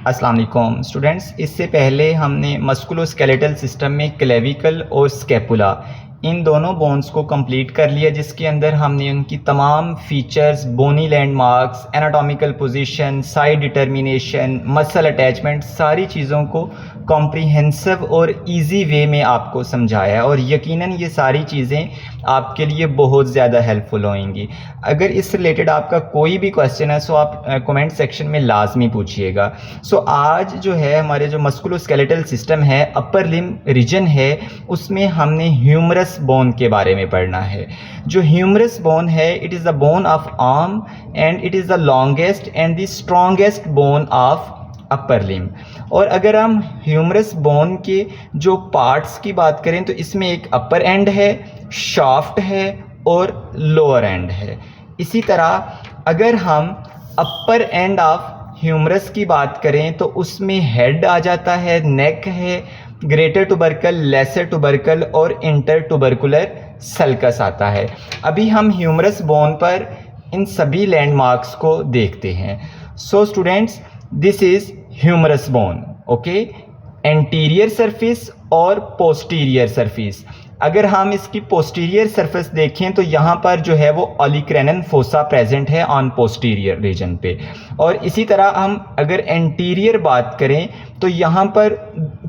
अस्सलाम वालेकुम स्टूडेंट्स। इससे पहले हमने मस्कुलोस्केलेटल सिस्टम में क्लेविकल और स्कैपुला इन दोनों बोन्स को कंप्लीट कर लिया, जिसके अंदर हमने उनकी तमाम features, bony landmarks, anatomical position, side determination, muscle attachment, सारी चीज़ों को कॉम्प्रिहेंसिव और इजी वे में आपको समझाया है और यकीनन ये सारी चीज़ें आपके लिए बहुत ज़्यादा हेल्पफुल होंगी। अगर इस रिलेटेड आपका कोई भी क्वेश्चन है सो आप कमेंट सेक्शन में लाजमी पूछिएगा। सो आज जो है हमारे जो मस्कुलोस्केलेटल सिस्टम है, अपर लिम्ब रीजन है, उसमें हमने ह्यूमरस बोन के बारे में पढ़ना है। जो ह्यूमरस बोन है, it is the bone of arm and it is the longest and the strongest bone of upper limb. और अगर हम ह्यूमरस बोन के जो पार्ट्स की बात करें तो इसमें एक अपर एंड है, शाफ्ट है और लोअर एंड है। इसी तरह अगर हम अपर एंड ऑफ ह्यूमरस की बात करें तो उसमें हेड आ जाता है, नेक है, ग्रेटर टुबरकल, लेसर टुबरकल और इंटर टुबरकुलर सल्कस आता है। अभी हम ह्यूमरस बोन पर इन सभी लैंडमार्क्स को देखते हैं। So students, this is humerus bone, okay. Anterior surface और पोस्टीरियर सरफेस। अगर हम इसकी पोस्टीरियर सरफेस देखें तो यहाँ पर जो है वो ओलिक्रैनन फोसा प्रेजेंट है ऑन पोस्टीरियर रीजन पे। और इसी तरह हम अगर एंटीरियर बात करें तो यहाँ पर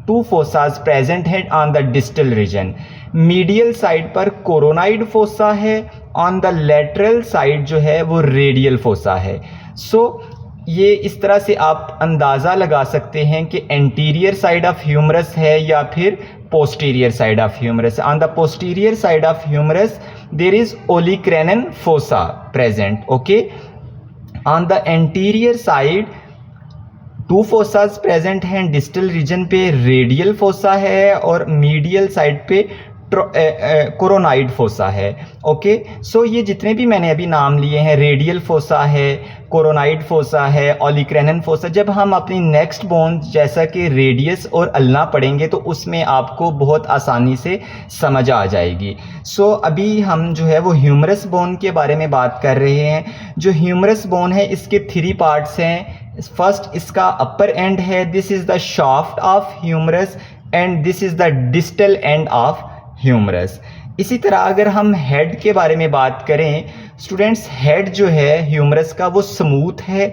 2 फोसाज प्रेजेंट हैं on the distal region. Medial side पर कोरोनाइड फोसा है, ऑन द लेटरल साइड जो है वो रेडियल फोसा है। सो ये इस तरह से आप अंदाज़ा लगा सकते हैं कि एंटीरियर साइड ऑफ ह्यूमरस है या फिर posterior side of humerus. On the posterior side of humerus there is olecranon fossa present, okay. On the anterior side 2 fossas present हैं, distal region पे radial fossa है और medial side पे coronoid fossa है, okay. सो ये जितने भी मैंने अभी नाम लिए हैं, रेडियल फोसा है, कोरोनाइड फोसा है, ओलिक्रैनन फोसा, जब हम अपनी नेक्स्ट बोन जैसा कि रेडियस और अल्ना पढ़ेंगे तो उसमें आपको बहुत आसानी से समझ आ जाएगी। सो अभी हम जो है वो ह्यूमरस बोन के बारे में बात कर रहे हैं। जो ह्यूमरस बोन है इसके 3 पार्ट्स हैं। फर्स्ट इसका अपर एंड है, this is the shaft of humerus and this is the distal end of humerus. इसी तरह अगर हम हेड के बारे में बात करें स्टूडेंट्स, हेड जो है ह्यूमरस का वो स्मूथ है,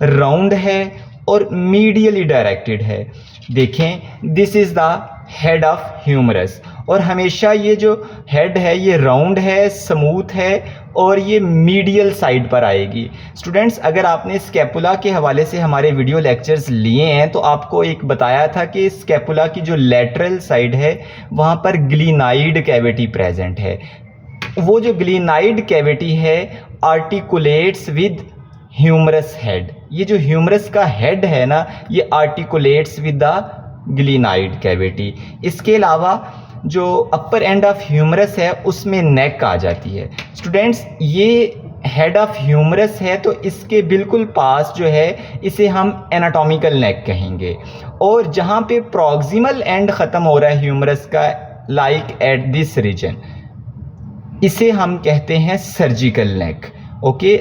राउंड है और मीडियली डायरेक्टेड है। देखें, this is the head of humerus. और हमेशा ये जो हेड है ये राउंड है, स्मूथ है और ये मीडियल साइड पर आएगी। स्टूडेंट्स, अगर आपने स्कैपुला के हवाले से हमारे वीडियो लेक्चर्स लिए हैं तो आपको एक बताया था कि स्कैपुला की जो लेटरल साइड है वहाँ पर ग्लीनाइड कैविटी प्रेजेंट है। वो जो ग्लीनाइड कैविटी है आर्टिकुलेट्स विद ह्यूमरस हेड। ये जो ह्यूमरस का हेड है ना, ये आर्टिकुलेट्स विद द ग्लीनाइड कैविटी। इसके अलावा जो अपर एंड ऑफ ह्यूमरस है उसमें नेक आ जाती है। स्टूडेंट्स, ये हेड ऑफ ह्यूमरस है तो इसके बिल्कुल पास जो है इसे हम एनाटॉमिकल नेक कहेंगे। और जहाँ पे प्रॉक्सिमल एंड ख़त्म हो रहा है ह्यूमरस का, लाइक एट दिस रीजन, इसे हम कहते हैं सर्जिकल नेक, ओके।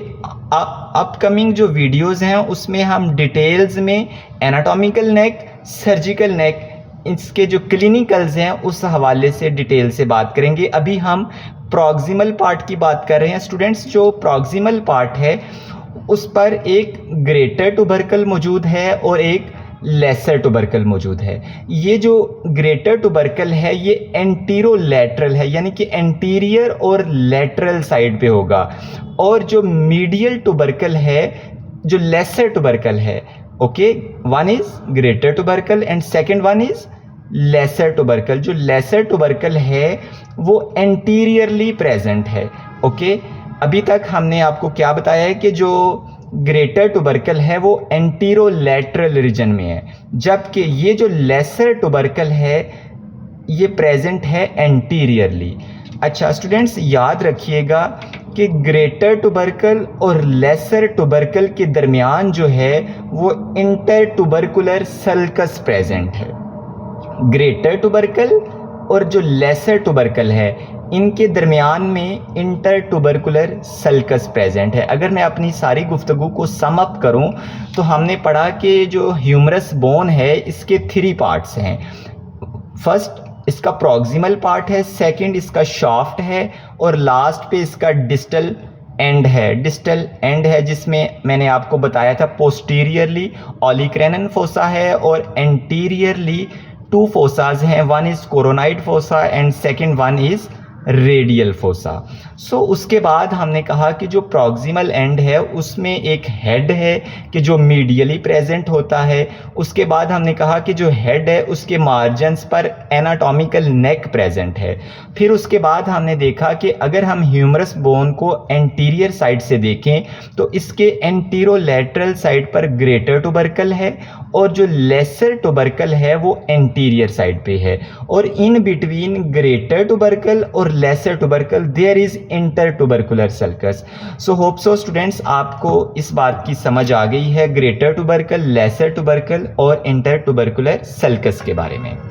अपकमिंग जो वीडियोज़ हैं उसमें हम डिटेल्स में एनाटॉमिकल नेक, सर्जिकल नेक, इसके जो क्लिनिकल्स हैं उस हवाले से डिटेल से बात करेंगे। अभी हम प्रॉक्सिमल पार्ट की बात कर रहे हैं। स्टूडेंट्स, जो प्रॉक्सिमल पार्ट है उस पर एक ग्रेटर टुबरकल मौजूद है और एक लेसर टुबरकल मौजूद है। ये जो ग्रेटर टुबरकल है ये एंटीरोलैटरल है, यानी कि एंटीरियर और लेटरल साइड पे होगा। और जो मीडियल टुबरकल है, जो लेसर टुबरकल है, okay, one is greater टुबरकल and second one is lesser टुबरकल। जो लेसर टुबरकल है वो एंटीरियरली प्रेजेंट है, ओके। अभी तक हमने आपको क्या बताया है कि जो ग्रेटर टुबरकल है वो एंटीरोलैटरल रीजन में है, जबकि ये जो लेसर टुबरकल है ये प्रेजेंट है एंटीरियरली। अच्छा स्टूडेंट्स, याद रखिएगा कि ग्रेटर टुबरकल और लेसर टुबरकल के दरमियान जो है वो इंटर टुबरकुलर सल्कस प्रेजेंट है। ग्रेटर टुबरकल और जो लेसर टुबरकल है इनके दरमियान में इंटर ट्यूबरकुलर सल्कस प्रेजेंट है। अगर मैं अपनी सारी गुफ्तगू को सम अप करूं तो हमने पढ़ा कि जो ह्यूमरस बोन है इसके 3 पार्ट्स हैं। फर्स्ट इसका प्रॉक्सिमल पार्ट है, सेकंड इसका शाफ्ट है और लास्ट पे इसका डिस्टल एंड है जिसमें मैंने आपको बताया था पोस्टीरियरली ओलिक्रैनन फोसा है और एंटीरियरली 2 फोसाज हैं, one is coronoid fossa and second one is radial fossa. So उसके बाद हमने कहा कि जो प्रॉक्सिमल एंड है उसमें एक हेड है कि जो मीडियली प्रेजेंट होता है। उसके बाद हमने कहा कि जो हेड है उसके मार्जिन्स पर एनाटॉमिकल नेक प्रेजेंट है। फिर उसके बाद हमने देखा कि अगर हम ह्यूमरस बोन को एंटीरियर साइड से देखें तो इसके एंटीरोलैटरल साइड पर ग्रेटर ट्यूबरकल है और जो लेसर ट्यूबरकल है वो एंटीरियर साइड पे है, और इन बिटवीन ग्रेटर ट्यूबरकल और lesser tubercle there is inter tubercular sulcus. So hope so students आपको इस बात की समझ आ गई है ग्रेटर ट्यूबरकल, लेसर ट्यूबरकल और इंटर ट्यूबरकुलर सल्कस के बारे में।